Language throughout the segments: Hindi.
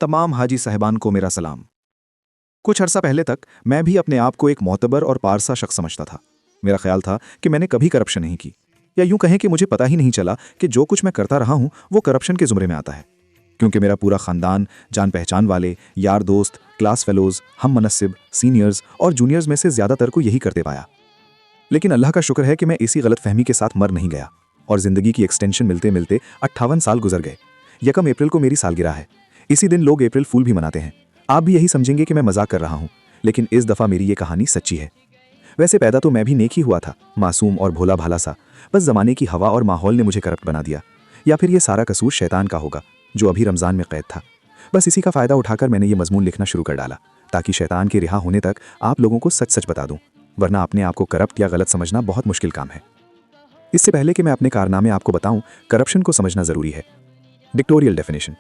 तमाम हाजी साहिबान को मेरा सलाम। कुछ अरसा पहले तक मैं भी अपने आप को एक मोतबर और पारसा शख्स समझता था। मेरा ख्याल था कि मैंने कभी करप्शन नहीं की, या यूं कहें कि मुझे पता ही नहीं चला कि जो कुछ मैं करता रहा हूं वो करप्शन के जुमरे में आता है, क्योंकि मेरा पूरा खानदान, जान पहचान वाले, यार दोस्त, क्लास फेलोज, हम मनसिब, सीनियर्स और जूनियर्स में से ज़्यादातर को यही करते पाया। लेकिन अल्लाह का शुक्र है कि मैं इसी गलत फहमी के साथ मर नहीं गया और ज़िंदगी की एक्सटेंशन मिलते मिलते 58 साल गुजर गए। 1 अप्रैल को मेरी सालगिरह है। इसी दिन लोग अप्रैल फूल भी मनाते हैं। आप भी यही समझेंगे कि मैं मजाक कर रहा हूँ, लेकिन इस दफ़ा मेरी ये कहानी सच्ची है। वैसे पैदा तो मैं भी नेक ही हुआ था, मासूम और भोला भाला सा। बस ज़माने की हवा और माहौल ने मुझे करप्ट बना दिया। या फिर ये सारा कसूर शैतान का होगा, जो अभी रमज़ान में कैद था। बस इसी का फ़ायदा उठाकर मैंने ये मजमून लिखना शुरू कर डाला, ताकि शैतान के रिहा होने तक आप लोगों को सच सच बता दूं, वरना अपने आप को करप्ट या गलत समझना बहुत मुश्किल काम है। इससे पहले कि मैं अपने कारनामे आपको बताऊं, करप्शन को समझना ज़रूरी है। डिक्टोरियल डेफिनेशन: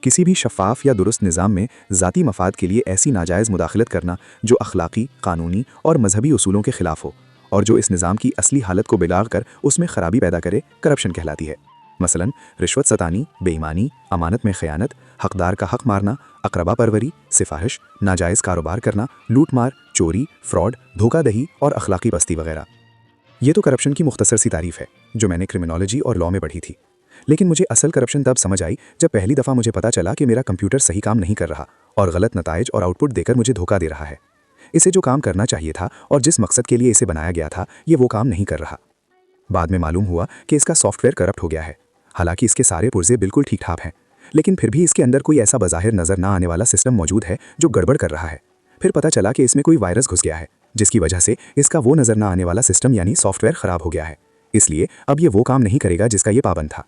किसी भी शफ़ाफ या दुरुस्त निज़ाम में ज़ाती मफाद के लिए ऐसी नाजायज़ मुदाखलत करना जो अखलाकी, कानूनी और मजहबी उसूलों के ख़िलाफ़ हो और जो इस निज़ाम की असली हालत को बिगाड़ कर उसमें ख़राबी पैदा करे, करप्शन कहलाती है। मसलन रिश्वत सतानी, बेईमानी, अमानत में ख़यानत, हक़दार का हक़ मारना, अक़रबा परवरी, सिफारिश, नाजायज़ कारोबार करना, लूट मार, चोरी, फ्रॉड, धोखादही और अखलाकी पस्ती वगैरह। ये तो करप्शन की मुख्तसर सी तारीफ़ है जो मैंने क्रिमिनोलॉजी और लॉ में पढ़ी थी। लेकिन मुझे असल करप्शन तब समझ आई जब पहली दफ़ा मुझे पता चला कि मेरा कंप्यूटर सही काम नहीं कर रहा और गलत नताइज और आउटपुट देकर मुझे धोखा दे रहा है। इसे जो काम करना चाहिए था और जिस मकसद के लिए इसे बनाया गया था, ये वो काम नहीं कर रहा। बाद में मालूम हुआ कि इसका सॉफ्टवेयर करप्ट हो गया है। हालांकि इसके सारे पुर्जे बिल्कुल ठीक ठाक हैं, लेकिन फिर भी इसके अंदर कोई ऐसा बज़ाहिर नज़र ना आने वाला सिस्टम मौजूद है जो गड़बड़ कर रहा है। फिर पता चला कि इसमें कोई वायरस घुस गया है, जिसकी वजह से इसका वो नज़र ना आने वाला सिस्टम यानी सॉफ्टवेयर ख़राब हो गया है। इसलिए अब ये वो काम नहीं करेगा जिसका ये पाबंद था।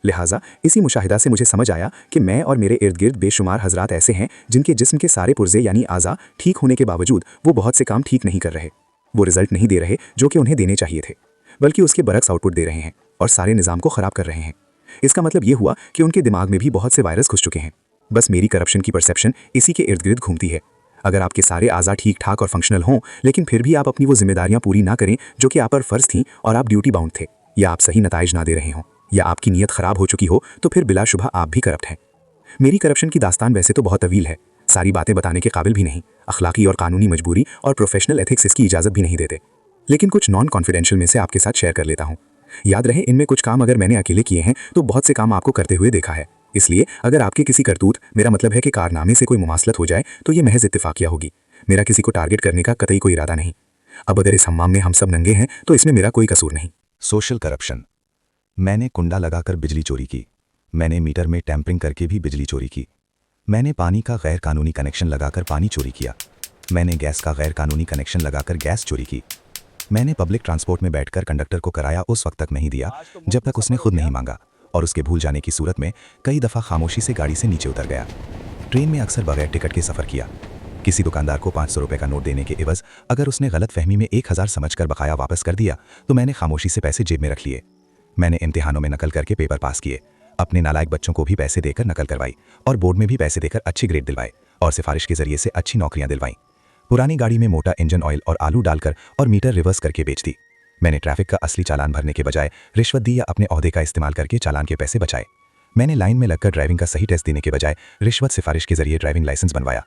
लिहाजा इसी मुशाहिदा से मुझे समझ आया कि मैं और मेरे इर्द गिर्द बेशुमार हजरात ऐसे हैं जिनके जिस्म के सारे पुर्जे यानी आज़ा ठीक होने के बावजूद वो बहुत से काम ठीक नहीं कर रहे। वो रिजल्ट नहीं दे रहे जो कि उन्हें देने चाहिए थे, बल्कि उसके बरक्स आउटपुट दे रहे हैं और सारे निज़ाम को ख़राब कर रहे हैं। इसका मतलब ये हुआ कि उनके दिमाग में भी बहुत से वायरस घुस चुके हैं। बस मेरी करप्शन की परसेप्शन इसी के इर्द गिर्द घूमती है। अगर आपके सारे आज़ा ठीक ठाक और फंक्शनल हों, लेकिन फिर भी आप अपनी वो जिम्मेदारियां पूरी ना करें जो कि आप पर फ़र्ज़ थीं और आप ड्यूटी बाउंड थे, या आप सही नताइज ना दे रहे हों, या आपकी नीयत ख़राब हो चुकी हो, तो फिर बिलाशुबा आप भी करप्ट हैं। मेरी करप्शन की दास्तान वैसे तो बहुत तवील है, सारी बातें बताने के काबिल भी नहीं। अखलाकी और कानूनी मजबूरी और प्रोफेशनल एथिक्स इसकी इजाज़त भी नहीं देते। लेकिन कुछ नॉन कॉन्फिडेंशियल में से आपके साथ शेयर कर लेता हूँ। याद रहे, इनमें कुछ काम अगर मैंने अकेले किए हैं तो बहुत से काम आपको करते हुए देखा है। इसलिए अगर आपके किसी करतूत, मेरा मतलब है कि कारनामे से कोई मुमासलत हो जाए, तो ये महज इत्तेफाकिया होगी। मेरा किसी को टारगेट करने का कतई कोई इरादा नहीं। अब अगर इस हम्माम में हम सब नंगे हैं तो इसमें मेरा कोई कसूर नहीं। सोशल करप्शन: मैंने कुंडा लगाकर बिजली चोरी की। मैंने मीटर में टैंपरिंग करके भी बिजली चोरी की। मैंने पानी का गैर कानूनी कनेक्शन लगाकर पानी चोरी किया। मैंने गैस का गैर कानूनी कनेक्शन लगाकर गैस चोरी की। मैंने पब्लिक ट्रांसपोर्ट में बैठकर कंडक्टर को किराया उस वक्त तक नहीं दिया जब तक उसने खुद नहीं मांगा, और उसके भूल जाने की सूरत में कई दफ़ा खामोशी से गाड़ी से नीचे उतर गया। ट्रेन में अक्सर बगैर टिकट के सफ़र किया। किसी दुकानदार को 500 रुपये का नोट देने के एवज अगर उसने गलत फहमी में 1000 समझकर बकाया वापस कर दिया तो मैंने खामोशी से पैसे जेब में रख लिए। मैंने इम्तिहानों में नकल करके पेपर पास किए, अपने नालायक बच्चों को भी पैसे देकर नकल करवाई और बोर्ड में भी पैसे देकर अच्छे ग्रेड दिलवाए और सिफारिश के जरिए से अच्छी नौकरियां दिलवाई। पुरानी गाड़ी में मोटा इंजन ऑयल और आलू डालकर और मीटर रिवर्स करके बेच दी। मैंने ट्रैफिक का असली चालान भरने के बजाय रिश्वत दी या अपने ओहदे का इस्तेमाल करके चालान के पैसे बचाए। मैंने लाइन में लगकर ड्राइविंग का सही टेस्ट देने के बजाय रिश्वत सिफारिश के जरिए ड्राइविंग लाइसेंस बनवाया।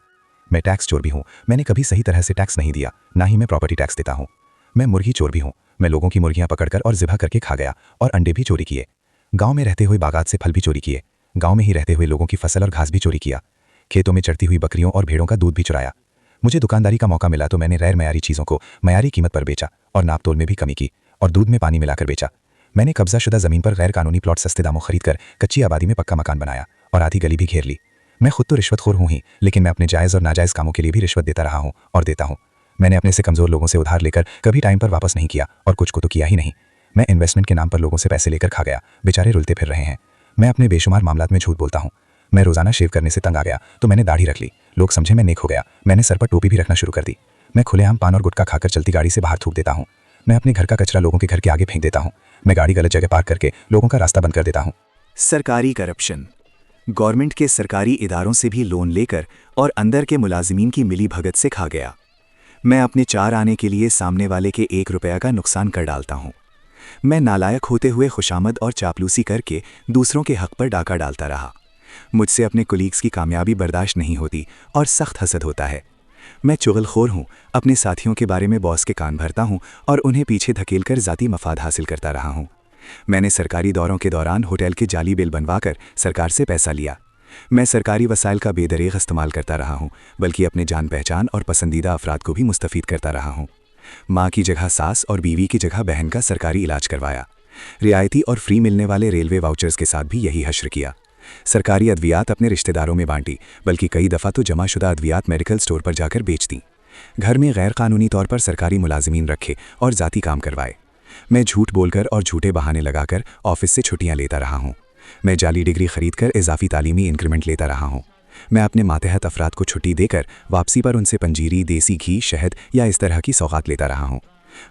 मैं टैक्स चोर भी हूँ। मैंने कभी सही तरह से टैक्स नहीं दिया, ना ही मैं प्रॉपर्टी टैक्स देता हूँ। मैं मुर्गी चोर भी हूँ। मैं लोगों की मुर्गियाँ पकड़कर और ज़िबा करके खा गया और अंडे भी चोरी किए। गाँव में रहते हुए बागात से फल भी चोरी किए। गाँव में ही रहते हुए लोगों की फसल और घास भी चोरी किया। खेतों में चढ़ती हुई बकरियों और भेड़ों का दूध भी चुराया। मुझे दुकानदारी का मौका मिला तो मैंने गैर मयारी चीज़ों को मयारी कीमत पर बेचा और नाप तोल में भी कमी की और दूध में पानी मिलाकर बेचा। मैंने कब्जाशुदा ज़मीन पर गैर कानूनी प्लॉट सस्ते दामों खरीदकर कच्ची आबादी में पक्का मकान बनाया और आधी गली भी घेर ली। मैं खुद तो रिश्वतखोर हूँ ही, लेकिन मैं अपने जायज़ और नाजायज़ कामों के लिए भी रिश्वत देता रहा हूँ और देता हूँ। मैंने अपने से कमज़ोर लोगों से उधार लेकर कभी टाइम पर वापस नहीं किया और कुछ को तो किया ही नहीं। मैं इन्वेस्टमेंट के नाम पर लोगों से पैसे लेकर खा गया, बेचारे रुलते फिर रहे हैं। मैं अपने बेशुमार मामलात में झूठ बोलता हूँ। मैं रोज़ाना शेव करने से तंग आ गया तो मैंने दाढ़ी रख ली। लोग समझे मैं नेक हो गया। मैंने सर पर टोपी भी रखना शुरू कर दी। मैं खुलेआम पान और गुटखा खाकर चलती गाड़ी से बाहर थूक देता हूँ। मैं अपने घर का कचरा लोगों के घर के आगे फेंक देता हूँ। मैं गाड़ी गलत जगह पार्क करके लोगों का रास्ता बंद कर देता हूँ। सरकारी करप्शन: गवर्नमेंट के सरकारी इदारों से भी लोन लेकर और अंदर के मुलाजिमीन की मिली भगत से खा गया। मैं अपने 4 आने के लिए सामने वाले के 1 रुपया का नुकसान कर डालता हूँ। मैं नालायक होते हुए खुशामद और चापलूसी करके दूसरों के हक पर डाका डालता रहा। मुझसे अपने कुलीग्स की कामयाबी बर्दाश्त नहीं होती और सख्त हसद होता है। मैं चुगलखोर हूँ, अपने साथियों के बारे में बॉस के कान भरता हूँ और उन्हें पीछे धकेलकर ज़ाती मफाद हासिल करता रहा हूँ। मैंने सरकारी दौरों के दौरान होटल के जाली बिल बनवाकर सरकार से पैसा लिया। मैं सरकारी वसाइल का बेदरीग इस्तेमाल करता रहा हूँ, बल्कि अपने जान पहचान और पसंदीदा अफराद को भी मुस्तफ़ीद करता रहा हूँ। माँ की जगह सास और बीवी की जगह बहन का सरकारी इलाज करवाया। रियायती और फ्री मिलने वाले रेलवे वाउचर्स के साथ भी यही हश्र किया। सरकारी अद्वियात अपने रिश्तेदारों में बांटी, बल्कि कई दफ़ा तो जमाशुदा अद्वियात मेडिकल स्टोर पर जाकर बेच दी। घर में गैर कानूनी तौर पर सरकारी मुलाजिमीन रखे और ज़ाती काम करवाए। मैं झूठ बोलकर और झूठे बहाने लगाकर ऑफिस से छुट्टियां लेता रहा हूं। मैं जाली डिग्री खरीदकर इजाफी तालीमी इंक्रीमेंट लेता रहा हूं। मैं अपने मातहत अफराद को छुट्टी देकर वापसी पर उनसे पंजीरी, देसी घी, शहद या इस तरह की सौगात लेता रहा हूं।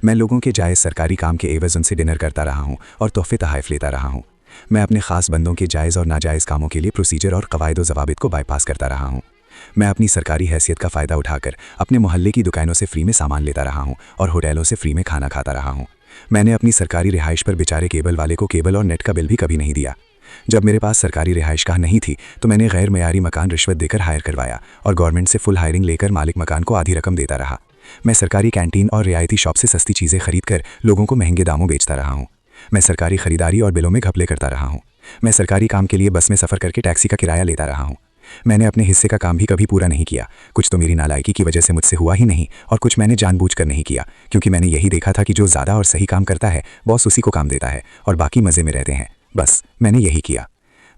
मैं लोगों के जायज़ सरकारी काम के एवज़ उनसे डिनर करता रहा हूं और तोहफे तहाइफ लेता रहा हूं। मैं अपने ख़ास बंदों के जायज़ और नाजायज़ कामों के लिए प्रोसीजर और कवायद व ज़वाबित को बाईपास करता रहा हूं। मैं अपनी सरकारी हैसियत का फ़ायदा उठाकर अपने मोहल्ले की दुकानों से फ्री में सामान लेता रहा हूं और होटलों से फ्री में खाना खाता रहा हूं। मैंने अपनी सरकारी रिहाइश पर बेचारे केबल वाले को केबल और नेट का बिल भी कभी नहीं दिया। जब मेरे पास सरकारी रिहाइशगाह नहीं थी तो मैंने गैर मयारी मकान रिश्वत देकर हायर करवाया और गवर्नमेंट से फुल हायरिंग लेकर मालिक मकान को आधी रकम देता रहा। मैं सरकारी कैंटीन और रियायती शॉप से सस्ती चीज़ें खरीदकर लोगों को महंगे दामों बेचता रहा हूँ। मैं सरकारी खरीदारी और बिलों में घपले करता रहा हूँ। मैं सरकारी काम के लिए बस में सफ़र करके टैक्सी का किराया लेता रहा हूँ। मैंने अपने हिस्से का काम भी कभी पूरा नहीं किया। कुछ तो मेरी नालायकी की वजह से मुझसे हुआ ही नहीं और कुछ मैंने जानबूझकर नहीं किया, क्योंकि मैंने यही देखा था कि जो ज़्यादा और सही काम करता है बॉस उसी को काम देता है और बाकी मज़े में रहते हैं। बस मैंने यही किया।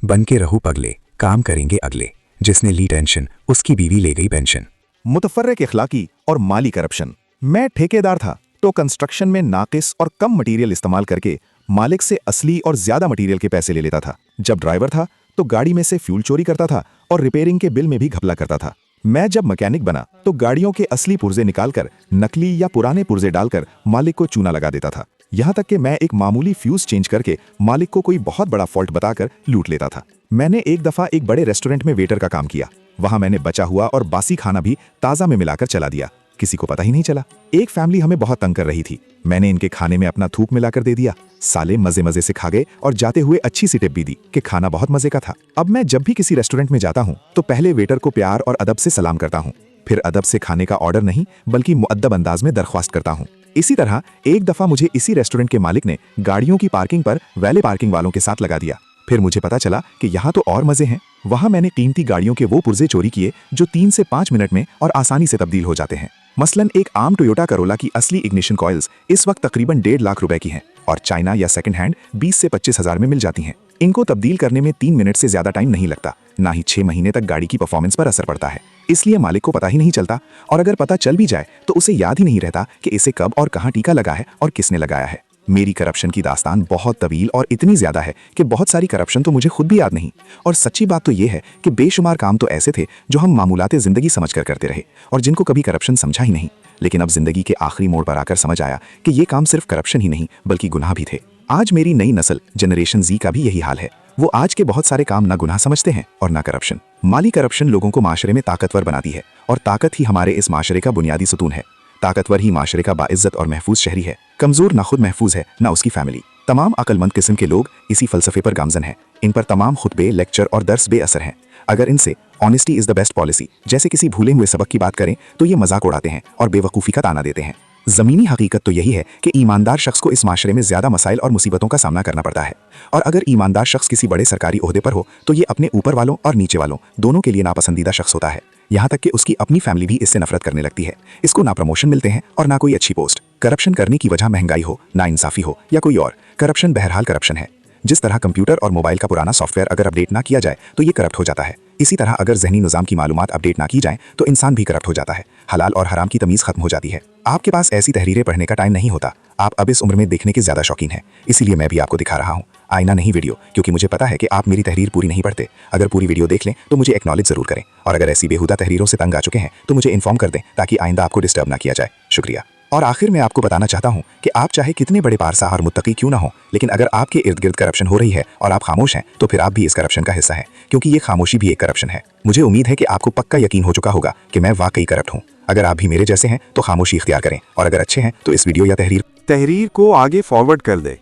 बन के रहू पगले, काम करेंगे अगले। जिसने ली टेंशन उसकी बीवी ले गई पेंशन। मुतफर्रिक इखलाकी और माली करप्शन। मैं ठेकेदार था तो कंस्ट्रक्शन में नाकिस और कम मटेरियल इस्तेमाल करके मालिक से असली और ज्यादा मटेरियल के पैसे ले लेता था। जब ड्राइवर था तो गाड़ी में से फ्यूल चोरी करता था और रिपेयरिंग के बिल में भी घपला करता था। मैं जब मैकेनिक बना तो गाड़ियों के असली पुर्जे निकालकर नकली या पुराने पुर्जे डालकर मालिक को चूना लगा देता था। यहाँ तक कि मैं एक मामूली फ्यूज चेंज करके मालिक को कोई बहुत बड़ा फॉल्ट बताकर लूट लेता था। मैंने एक दफा एक बड़े रेस्टोरेंट में वेटर का काम किया। वहां मैंने बचा हुआ और बासी खाना भी ताज़ा में मिलाकर चला दिया। किसी को पता ही नहीं चला। एक फैमिली हमें बहुत तंग कर रही थी। मैंने इनके खाने में अपना थूक मिलाकर दे दिया। साले मजे मजे से खा गए और जाते हुए अच्छी सी टिप भी दी कि खाना बहुत मजे का था। अब मैं जब भी किसी रेस्टोरेंट में जाता हूँ तो पहले वेटर को प्यार और अदब से सलाम करता हूँ, फिर अदब से खाने का ऑर्डर नहीं बल्कि मुअद्दब अंदाज में दरख्वास्त करता हूँ। इसी तरह एक दफा मुझे इसी रेस्टोरेंट के मालिक ने गाड़ियों की पार्किंग पर वैले पार्किंग वालों के साथ लगा दिया। फिर मुझे पता चला कि यहाँ तो और मजे हैं। वहां मैंने कीमती गाड़ियों के वो पुर्जे चोरी किए जो 3 से 5 मिनट में और आसानी से तब्दील हो जाते हैं। मसलन एक आम टोयोटा करोला की असली इग्निशन कॉइल्स इस वक्त तकरीबन 1.5 लाख रुपए की हैं और चाइना या सेकंड हैंड 20 से 25 हज़ार में मिल जाती हैं। इनको तब्दील करने में 3 मिनट से ज्यादा टाइम नहीं लगता, ना ही 6 महीने तक गाड़ी की परफॉर्मेंस पर असर पड़ता है। इसलिए मालिक को पता ही नहीं चलता और अगर पता चल भी जाए तो उसे याद ही नहीं रहता कि इसे कब और कहाँ टीका लगा है और किसने लगाया है। मेरी करप्शन की दास्तान बहुत तवील और इतनी ज्यादा है कि बहुत सारी करप्शन तो मुझे खुद भी याद नहीं। और सच्ची बात तो यह है कि बेशुमार काम तो ऐसे थे जो हम मामूलाते जिंदगी समझकर करते रहे और जिनको कभी करप्शन समझा ही नहीं। लेकिन अब जिंदगी के आखिरी मोड़ पर आकर समझ आया कि ये काम सिर्फ करप्शन ही नहीं बल्कि गुनाह भी थे। आज मेरी नई नस्ल जनरेशन जी का भी यही हाल है। वो आज के बहुत सारे काम ना गुनाह समझते हैं और ना करप्शन। माली करप्शन लोगों को माशरे में ताकतवर बनाती है और ताकत ही हमारे इस माशरे का बुनियादी सुतून है। ताकतवर ही माशरे का बाइज्जत और महफूज शहरी है। कमजोर ना खुद महफूज है ना उसकी फैमिली। तमाम अक्लमंद किस्म के लोग इसी फलसफे पर गामजन हैं। इन पर तमाम खुतबे, लेक्चर और दर्स बेअसर हैं। अगर इनसे honesty is the best policy जैसे किसी भूले हुए सबक की बात करें तो ये मजाक उड़ाते हैं और बेवकूफ़ी का ताना देते हैं। ज़मीनी हकीकत तो यही है कि ईमानदार शख्स को इस माशरे में ज़्यादा मसाइल और मुसीबतों का सामना करना पड़ता है। और अगर ईमानदार शख्स किसी बड़े सरकारी ओहदे पर हो तो ये अपने ऊपर वालों और नीचे वालों दोनों के लिए नापसंदीदा शख्स होता है। यहाँ तक कि उसकी अपनी फैमिली भी इससे नफरत करने लगती है। इसको ना प्रमोशन मिलते हैं और ना कोई अच्छी पोस्ट। करप्शन करने की वजह महंगाई हो, नाइंसाफी हो या कोई और, करप्शन बहरहाल करप्शन है। जिस तरह कंप्यूटर और मोबाइल का पुराना सॉफ्टवेयर अगर अपडेट ना किया जाए तो ये करप्ट हो जाता है, इसी तरह अगर जहनी निज़ाम की मालूमात अपडेट ना की जाए तो इंसान भी करप्ट हो जाता है। हलाल और हराम की तमीज़ खत्म हो जाती है। आपके पास ऐसी तहरीरें पढ़ने का टाइम नहीं होता। आप अब इस उम्र में देखने के ज़्यादा शौकीन हैं, इसीलिए मैं भी आपको दिखा रहा हूँ। आईना नहीं वीडियो, क्योंकि मुझे पता है कि आप मेरी तहरीर पूरी नहीं पढ़ते। अगर पूरी वीडियो देख लें तो मुझे एक्नॉलेज ज़रूर करें और अगर ऐसी बेहुदा तहरीरों से तंग आ चुके हैं तो मुझे इन्फॉर्म कर दें ताकि आइंदा आपको डिस्टर्ब ना किया जाए। शुक्रिया। और आखिर में आपको बताना चाहता हूं कि आप चाहे कितने बड़े पारसा और मुत्तकी क्यों ना हो, लेकिन अगर आपके इर्द गिर्द करप्शन हो रही है और आप खामोश हैं तो फिर आप भी इस करप्शन का हिस्सा हैं, क्योंकि ये खामोशी भी एक करप्शन है। मुझे उम्मीद है कि आपको पक्का यकीन हो चुका होगा कि मैं वाकई करप्ट हूं। अगर आप भी मेरे जैसे हैं तो खामोशी इख्तियार करें और अगर अच्छे हैं तो इस वीडियो या तहरीर को आगे फॉरवर्ड कर दे।